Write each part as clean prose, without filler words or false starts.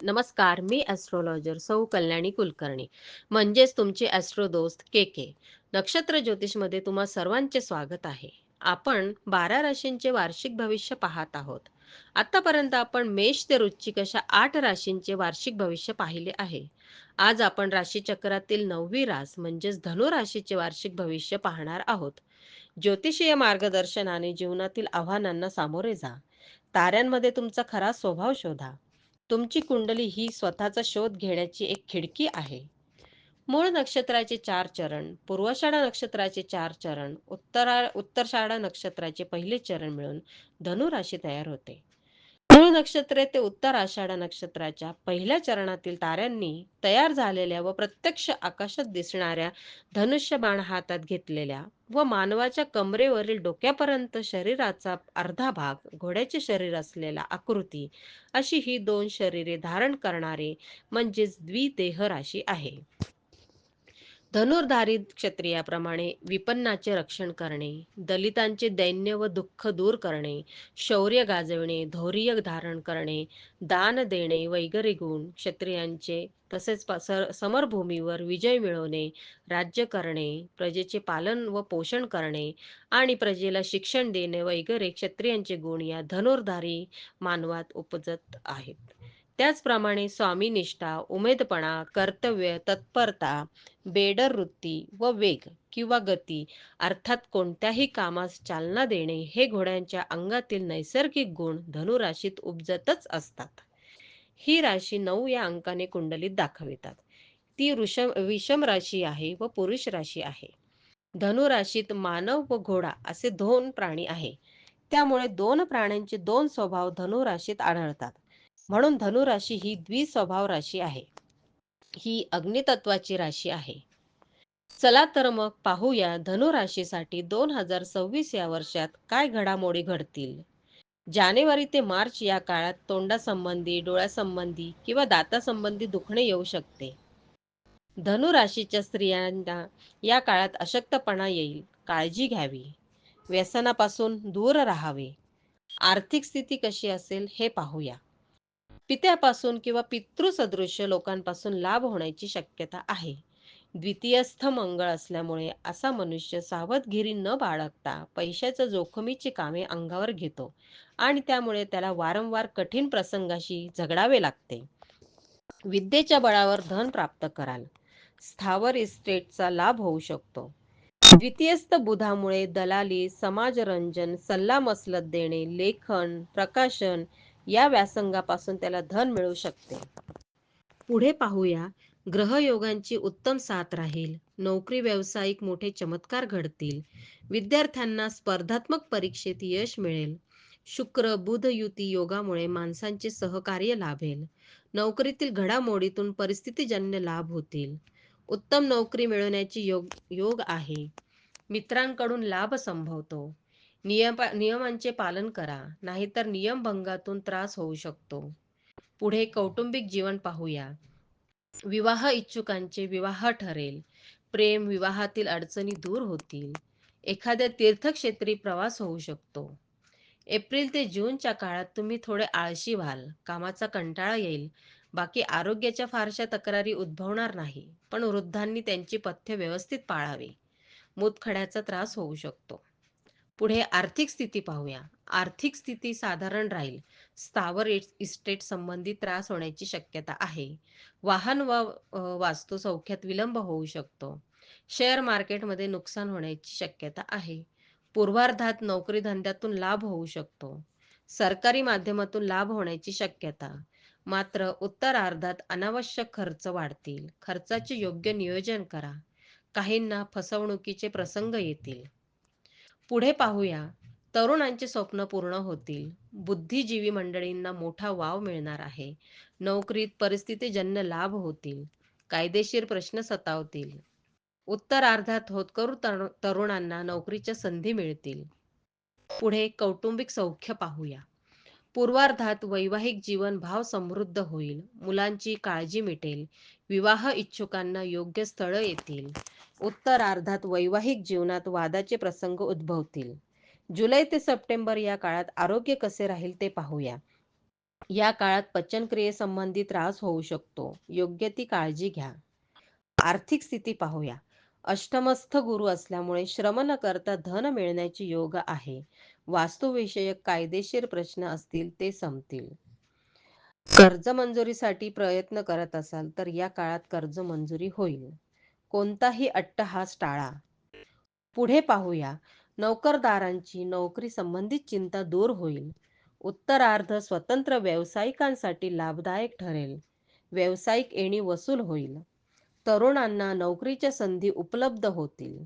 नमस्कार, मी ॲस्ट्रोलॉजर सौ कल्याणी कुलकर्णी, म्हणजेच तुमची ॲस्ट्रो दोस्त के के. नक्षत्र ज्योतिषमध्ये तुम्हा सर्वांचे स्वागत आहे. आपण 12 राशींचे वार्षिक भविष्य पाहत आहोत. आतापर्यंत आपण मेष ते वृश्चिक अशा 8 राशींचे वार्षिक भविष्य पाहिले आहे. आज आपण राशीचक्रातील 9वी रास म्हणजेच धनु राशीचे वार्षिक भविष्य पाहणार आहोत. ज्योतिषीय मार्गदर्शनाने जीवनातील आव्हानांना सामोरे जा. ताऱ्यांमध्ये तुमचा खरा स्वभाव शोधा. तुमची कुंडली ही स्वतःचा शोध घेण्याची एक खिडकी आहे. मूळ नक्षत्राचे 4 चरण, पूर्वाषाढा नक्षत्राचे 4 चरण, उत्तराषाढा नक्षत्राचे पहिले चरण मिळून धनु राशी तयार होते. मूळ नक्षत्रे ते उत्तर आषाढ नक्षत्राच्या पहिल्या चरणातील ताऱ्यांनी तयार झालेल्या व प्रत्यक्ष आकाशात दिसणाऱ्या धनुष्य बाण हातात घेतलेल्या व मानवाच्या कमरेवरील डोक्यापर्यंत शरीराचा अर्धा भाग घोड्याचे शरीर असलेला आकृती अशी ही दोन शरीरे धारण करणारे म्हणजेच द्विदेह राशी आहे. धनुर्धारी क्षत्रियाप्रमाणे विपन्नाचे रक्षण करणे, दलितांचे दैन्य व दुःख दूर करणे, शौर्य गाजविणे, धैर्य धारण करणे, दान देणे वगैरे गुण क्षत्रियांचे, तसेच समरभूमीवर विजय मिळवणे, राज्य करणे, प्रजेचे पालन व पोषण करणे आणि प्रजेला शिक्षण देणे वगैरे क्षत्रियांचे गुण या धनुर्धारी मानवात उपजत आहेत. त्याचप्रमाणे स्वामीनिष्ठा, उमेदपणा, कर्तव्य, तत्परता, बेडर वृत्ती व वेग किंवा गती अर्थात कोणत्याही कामास चालना देणे हे घोड्यांच्या अंगातील नैसर्गिक गुण धनुराशीत उपजतच असतात. ही राशी 9 या अंकाने कुंडलीत दाखवितात. ती विषम राशी आहे व पुरुष राशी आहे. धनुराशीत मानव व घोडा असे दोन प्राणी आहे. त्यामुळे दोन प्राण्यांचे दोन स्वभाव धनुराशीत आढळतात. म्हणून धनुराशी ही द्विस्वभाव राशी आहे. ही अग्नितत्वाची राशी आहे. चला तर मग पाहूया धनुराशीसाठी 2026 या वर्षात काय घडामोडी घडतील. जानेवारी ते मार्च या काळात तोंडासंबंधी, डोळ्यासंबंधी किंवा दातासंबंधी दुखणे येऊ शकते. धनुराशीच्या स्त्रियांना या काळात अशक्तपणा येईल. काळजी घ्यावी. व्यसनापासून दूर राहावे. आर्थिक स्थिती कशी असेल हे पाहूया. पित्यापासून किंवा पितृसदृश्य लोकांपासून लाभ होण्याची शक्यता आहे. द्वितीयस्थ मंगळ असल्यामुळे असा मनुष्य सावधगिरी न बाळगता पैशाच्या जोखमीची कामे अंगावर घेतो आणि त्यामुळे त्याला वारंवार कठीण प्रसंगाशी झगडावे लागते. विद्येच्या बळावर धन प्राप्त कराल. स्थावर इस्टेटचा लाभ होऊ शकतो. द्वितीयस्थ बुधामुळे दलाली, समाजरंजन, सल्लामसलत देणे, लेखन, प्रकाशन या व्यासंगापासून त्याला धन मिळू शकते. पुढे पाहूया. ग्रहयोगांची उत्तम साथ राहील. नोकरी व्यावसायिक मोठे चमत्कार घडतील. विद्यार्थ्यांना स्पर्धात्मक परीक्षेत यश मिळेल. शुक्र बुध युती योगामुळे माणसांचे सहकार्य लाभेल. नोकरीतील घडामोडीतून परिस्थितीजन्य लाभ होतील. उत्तम नोकरी मिळवण्याची योग आहे. मित्रांकडून लाभ संभवतो. नियमांचे पालन करा, नाहीतर नियमभंगातून त्रास होऊ शकतो. पुढे कौटुंबिक जीवन पाहूया. विवाह इच्छुकांचे विवाह ठरेल. प्रेम विवाहातील अडचणी दूर होतील. एखाद्या तीर्थक्षेत्री प्रवास होऊ शकतो. एप्रिल ते जूनच्या काळात तुम्ही थोडे आळशी व्हाल. कामाचा कंटाळा येईल. बाकी आरोग्याच्या फारशा तक्रारी उद्भवणार नाही, पण वृद्धांनी त्यांची पथ्य व्यवस्थित पाळावी. मूतखड्याचा त्रास होऊ शकतो. पुढे आर्थिक स्थिती पाहूया. आर्थिक स्थिती साधारण राहील. स्थावर इस्टेट संबंधी त्रास होण्याची शक्यता आहे. वाहन व वास्तू सौख्यात विलंब होऊ शकतो. शेअर मार्केटमध्ये नुकसान होण्याची शक्यता आहे. पूर्वार्धात नोकरी धंद्यातून लाभ होऊ शकतो. सरकारी माध्यमातून लाभ होण्याची शक्यता. मात्र उत्तरार्धात अनावश्यक खर्च वाढतील. खर्चाचे योग्य नियोजन करा. काहींना फसवणुकीचे प्रसंग येतील. पुढे पाहूया. तरुणांचे स्वप्न पूर्ण होतील. बुद्धिजीवी मंडळींना मोठा वाव मिळणार आहे. नोकरीत परिस्थितीजन्य लाभ होतील. कायदेशीर प्रश्न सतावतील. उत्तरार्धात होतकरू तरुणांना नोकरीच्या संधी मिळतील. पुढे कौटुंबिक सौख्य पाहूया. पूर्वार्धात वैवाहिक जीवन भाव समृद्ध होईल. मुलांची काळजी मिटेल. विवाह इच्छुकांना योग्य स्थळ येतील. उत्तरार्धात वैवाहिक जीवनात वादाचे प्रसंग उद्भवतील. जुलै ते सप्टेंबर या काळात आरोग्य कसे राहील ते पाहूया. या काळात पचनक्रियेसंबंधी त्रास होऊ शकतो. योग्य ती काळजी घ्या. आर्थिक स्थिती पाहूया. अष्टमस्थ गुरु असल्यामुळे श्रम न करता धन मिळण्याची योग आहे. वास्तुविषयक कायदेशीर प्रश्न असतील ते संपतील. कर्ज मंजुरीसाठी प्रयत्न करत असाल तर या काळात कर्ज मंजुरी होईल. कोणताही अट्टहास टाळा. पुढे पाहूया. नोकरदारांची नोकरी संबंधित चिंता दूर होईल. उत्तरार्ध स्वतंत्र व्यावसायिकांसाठी लाभदायक ठरेल. व्यावसायिक येणी वसूल होईल. तरुणांना नोकरीच्या संधी उपलब्ध होतील.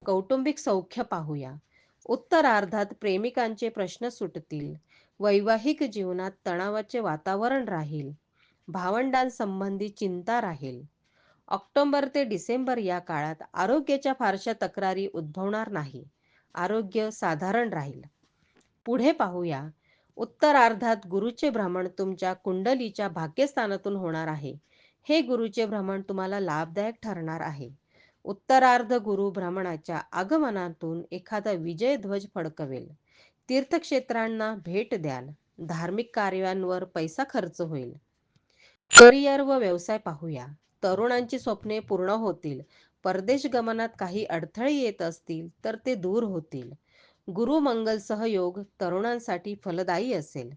कौटुंबिक सौख्य पाहूया. उत्तरार्धात प्रेमिकांचे प्रश्न सुटतील. वैवाहिक जीवनात तणावाचे वातावरण राहील. भावंडांसंबंधी चिंता राहील. ऑक्टोबर ते डिसेंबर या काळात आरोग्याच्या फारशा तक्रारी उद्भवणार नाही. आरोग्य साधारण राहील. पुढे पाहूया. उत्तरार्धात गुरुचे भ्रमण तुमच्या कुंडलीच्या भाग्यस्थानातून होणार आहे. हे गुरुचे भ्रमण तुम्हाला लाभदायक ठरणार आहे. उत्तरार्ध गुरु भ्रमणाच्या आगमनातून एखादा विजयध्वज फडकवेल. तीर्थक्षेत्रांना भेट द्याल. धार्मिक कार्यांवर पैसा खर्च होईल. करिअर व व्यवसाय पाहूया. तरुणांची स्वप्ने पूर्ण होतील. परदेश गमनात काही अडथळे येत असतील तर ते दूर होतील. गुरु मंगल सहयोग तरुणांसाठी फलदायी असेल.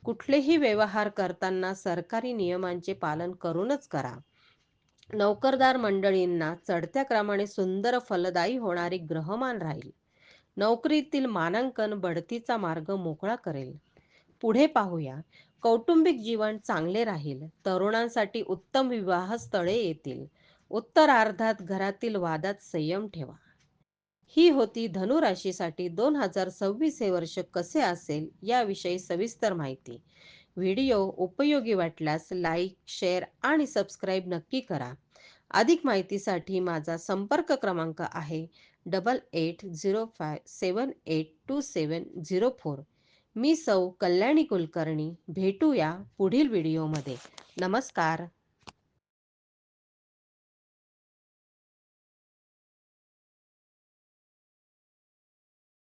कुठलेही व्यवहार करताना सरकारी नियमांचे पालन करूनच करा. नोकरदार मंडळींना चढत्या क्रमाने सुंदर फलदायी होणारे ग्रहमान राहील. नोकरीतील मानांकन बढतीचा मार्ग मोकळा करेल. पुढे पाहूया. कौटुंबिक जीवन चांगले राहील. तरुणांसाठी उत्तम विवाह स्थळे येतील. उत्तरार्धात घरातील वादात संयम ठेवा. ही होती धनु राशीसाठी 2026 हे वर्ष कसे असेल याविषयी सविस्तर माहिती. व्हिडिओ उपयोगी वाटल्यास लाईक, शेअर आणि सबस्क्राईब नक्की करा. अधिक माहितीसाठी माझा संपर्क क्रमांक आहे 8805782704. मी सौ कल्याणी कुलकर्णी. भेटूया पुढील व्हिडिओमध्ये. नमस्कार.